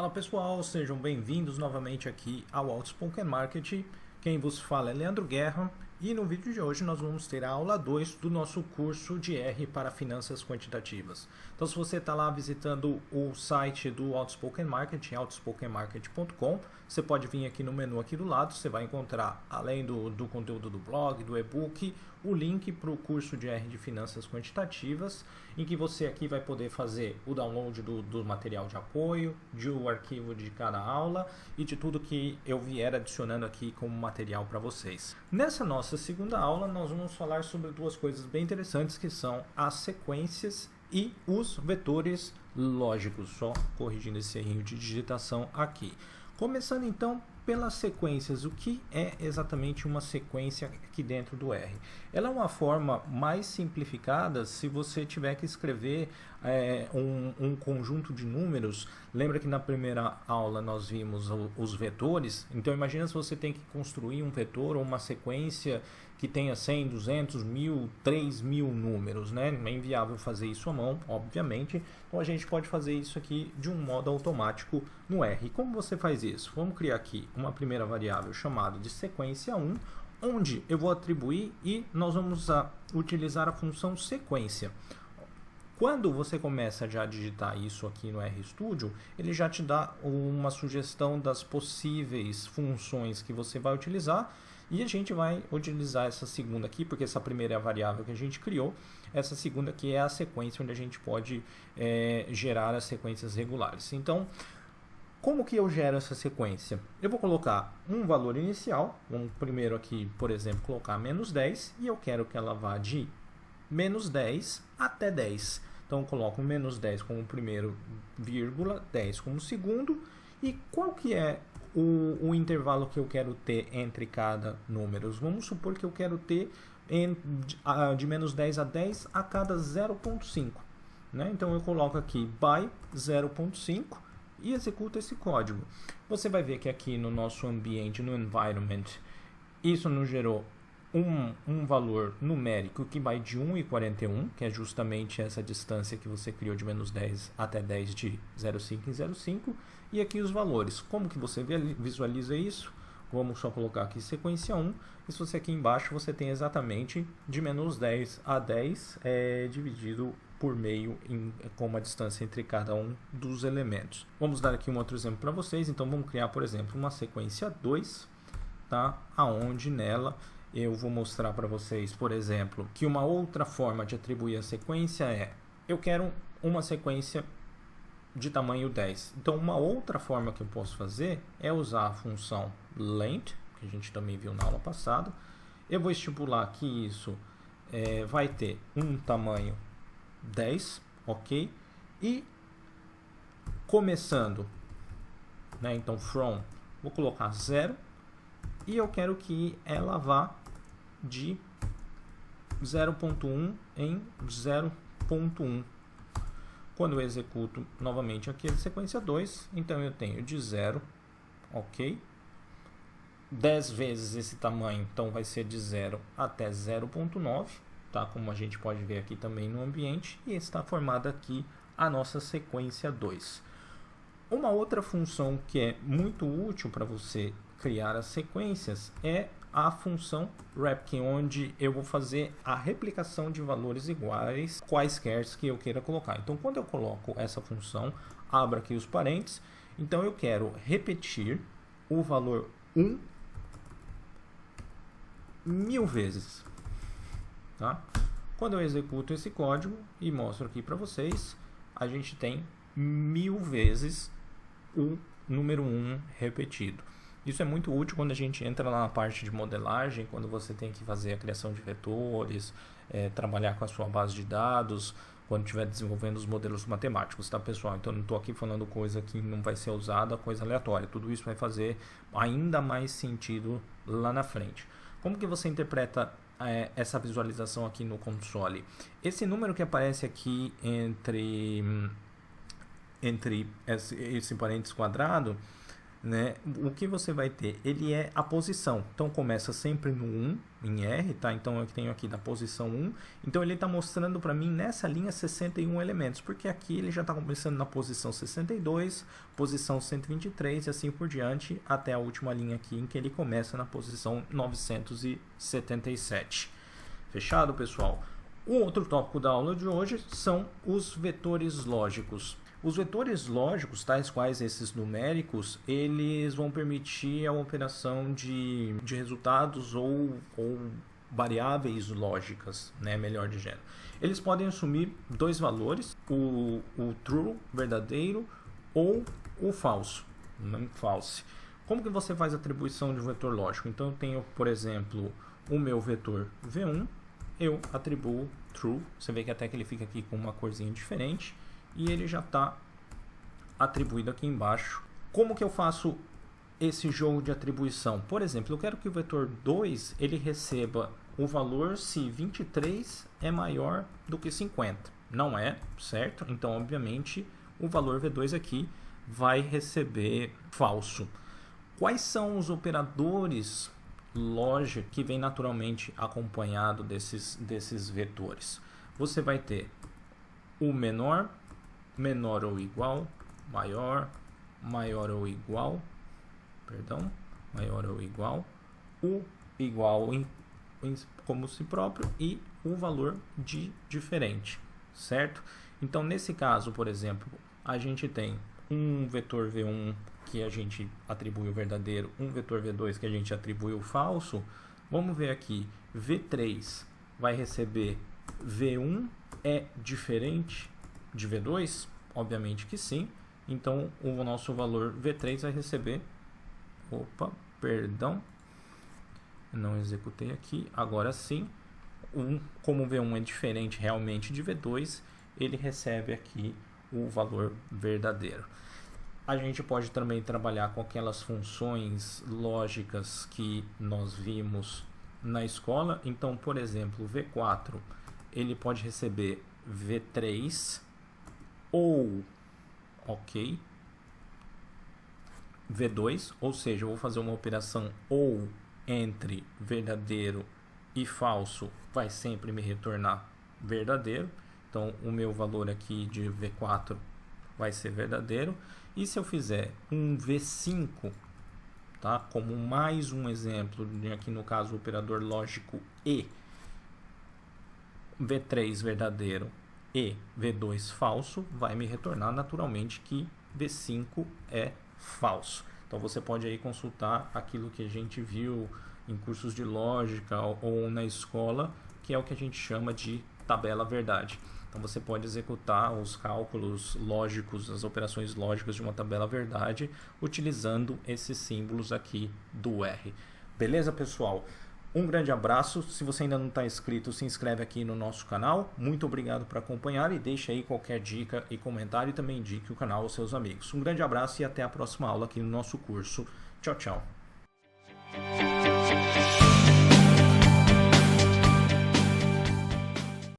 Fala pessoal, sejam bem-vindos novamente aqui ao Outspoken Marketing. Quem vos fala é Leandro Guerra e no vídeo de hoje nós vamos ter a aula 2 do nosso curso de R para Finanças Quantitativas. Então se você está lá visitando o site do Outspoken Marketing, outspokenmarketing.com, você pode vir aqui no menu aqui do lado, você vai encontrar, além do conteúdo do blog, do e-book, o link para o curso de R de Finanças Quantitativas, em que você aqui vai poder fazer o download do material de apoio, do arquivo de cada aula e de tudo que eu vier adicionando aqui como material para vocês. Nessa nossa segunda aula, nós vamos falar sobre duas coisas bem interessantes, que são as sequências e os vetores lógicos. Só corrigindo esse errinho de digitação aqui. Começando então pelas sequências, o que é exatamente uma sequência aqui dentro do R? Ela é uma forma mais simplificada se você tiver que escrever um conjunto de números. Lembra que na primeira aula nós vimos os vetores? Então imagina se você tem que construir um vetor ou uma sequência que tenha 100, 200, 1000, 3000 números, né? É inviável fazer isso à mão, obviamente. Então a gente pode fazer isso aqui de um modo automático no R. E como você faz isso? Vamos criar aqui uma primeira variável chamada de sequência 1, onde eu vou atribuir e nós vamos utilizar a função sequência. Quando você começa já a digitar isso aqui no RStudio, ele já te dá uma sugestão das possíveis funções que você vai utilizar. E a gente vai utilizar essa segunda aqui, porque essa primeira é a variável que a gente criou. Essa segunda aqui é a sequência onde a gente pode gerar as sequências regulares. Então, como que eu gero essa sequência? Eu vou colocar um valor inicial. Vamos primeiro aqui, por exemplo, colocar menos 10. E eu quero que ela vá de menos 10 até 10. Então, eu coloco menos 10 como primeiro, vírgula, 10 como segundo. E qual que é o intervalo que eu quero ter entre cada número? Vamos supor que eu quero ter de menos 10 a 10 a cada 0,5. Né? Então eu coloco aqui by 0,5 e executo esse código. Você vai ver que aqui no nosso ambiente, no environment, isso nos gerou um valor numérico que vai de 1,41, que é justamente essa distância que você criou de menos 10 até 10 de 0,5 em 0,5. E aqui os valores. Como que você visualiza isso? Vamos só colocar aqui sequência 1. E se você aqui embaixo, você tem exatamente de menos 10 a 10 dividido por meio com uma distância entre cada um dos elementos. Vamos dar aqui um outro exemplo para vocês. Então vamos criar, por exemplo, uma sequência 2, tá? Aonde nela eu vou mostrar para vocês, por exemplo, que uma outra forma de atribuir a sequência é: eu quero uma sequência de tamanho 10. Então, uma outra forma que eu posso fazer é usar a função length, que a gente também viu na aula passada. Eu vou estipular que isso vai ter um tamanho 10, ok? E começando, né, então from, vou colocar 0 e eu quero que ela vá de 0.1 em 0.1. Quando eu executo novamente aqui a sequência 2, então eu tenho de 0, ok? 10 vezes esse tamanho, então vai ser de 0 até 0.9, tá? Como a gente pode ver aqui também no ambiente, e está formada aqui a nossa sequência 2. Uma outra função que é muito útil para você criar as sequências é a função wrap, onde eu vou fazer a replicação de valores iguais quaisquer que eu queira colocar. Então, quando eu coloco essa função, abro aqui os parênteses, então eu quero repetir o valor 1 1000 vezes. Tá? Quando eu executo esse código e mostro aqui para vocês, a gente tem 1000 vezes o número 1 repetido. Isso é muito útil quando a gente entra lá na parte de modelagem, quando você tem que fazer a criação de vetores, trabalhar com a sua base de dados, quando estiver desenvolvendo os modelos matemáticos, tá, pessoal? Então, não estou aqui falando coisa que não vai ser usada, coisa aleatória. Tudo isso vai fazer ainda mais sentido lá na frente. Como que você interpreta essa visualização aqui no console? Esse número que aparece aqui entre esse parênteses quadrado, né, o que você vai ter? Ele é a posição. Então começa sempre no 1 em R, tá? Então eu tenho aqui da posição 1. Então ele está mostrando para mim nessa linha 61 elementos, porque aqui ele já está começando na posição 62, posição 123 e assim por diante, até a última linha aqui em que ele começa na posição 977. Fechado, pessoal? O outro tópico da aula de hoje são os vetores lógicos. Os vetores lógicos, tais quais esses numéricos, eles vão permitir a operação de resultados ou variáveis lógicas, né, melhor dizendo. Eles podem assumir dois valores, o true, verdadeiro, ou o falso, false. Como que você faz a atribuição de um vetor lógico? Então eu tenho, por exemplo, o meu vetor V1, eu atribuo true, você vê que até que ele fica aqui com uma corzinha diferente, e ele já está atribuído aqui embaixo. Como que eu faço esse jogo de atribuição? Por exemplo, eu quero que o vetor 2 ele receba o valor se 23 é maior do que 50. Não é, certo? Então, obviamente, o valor V2 aqui vai receber falso. Quais são os operadores lógicos que vem naturalmente acompanhado desses vetores? Você vai ter o menor, menor ou igual, maior, maior ou igual, perdão, maior ou igual, o igual como si próprio e o valor de diferente, certo? Então, nesse caso, por exemplo, a gente tem um vetor V1 que a gente atribui o verdadeiro, um vetor V2 que a gente atribui o falso. Vamos ver aqui, V3 vai receber V1 é diferente de V2? Obviamente que sim. Então, o nosso valor V3 vai receber... Opa, perdão. Não executei aqui. Agora sim. Como V1 é diferente realmente de V2, ele recebe aqui o valor verdadeiro. A gente pode também trabalhar com aquelas funções lógicas que nós vimos na escola. Então, por exemplo, o V4 ele pode receber V3 ou V2, ou seja, eu vou fazer uma operação ou entre verdadeiro e falso, vai sempre me retornar verdadeiro. Então, o meu valor aqui de V4 vai ser verdadeiro. E se eu fizer um V5, tá? Como mais um exemplo, aqui no caso o operador lógico E, V3 verdadeiro e V2 falso, vai me retornar naturalmente que V5 é falso. Então você pode aí consultar aquilo que a gente viu em cursos de lógica ou na escola, que é o que a gente chama de tabela verdade. Então você pode executar os cálculos lógicos, as operações lógicas de uma tabela verdade, utilizando esses símbolos aqui do R. Beleza, pessoal? Um grande abraço. Se você ainda não está inscrito, se inscreve aqui no nosso canal. Muito obrigado por acompanhar e deixe aí qualquer dica e comentário e também indique o canal aos seus amigos. Um grande abraço e até a próxima aula aqui no nosso curso. Tchau, tchau.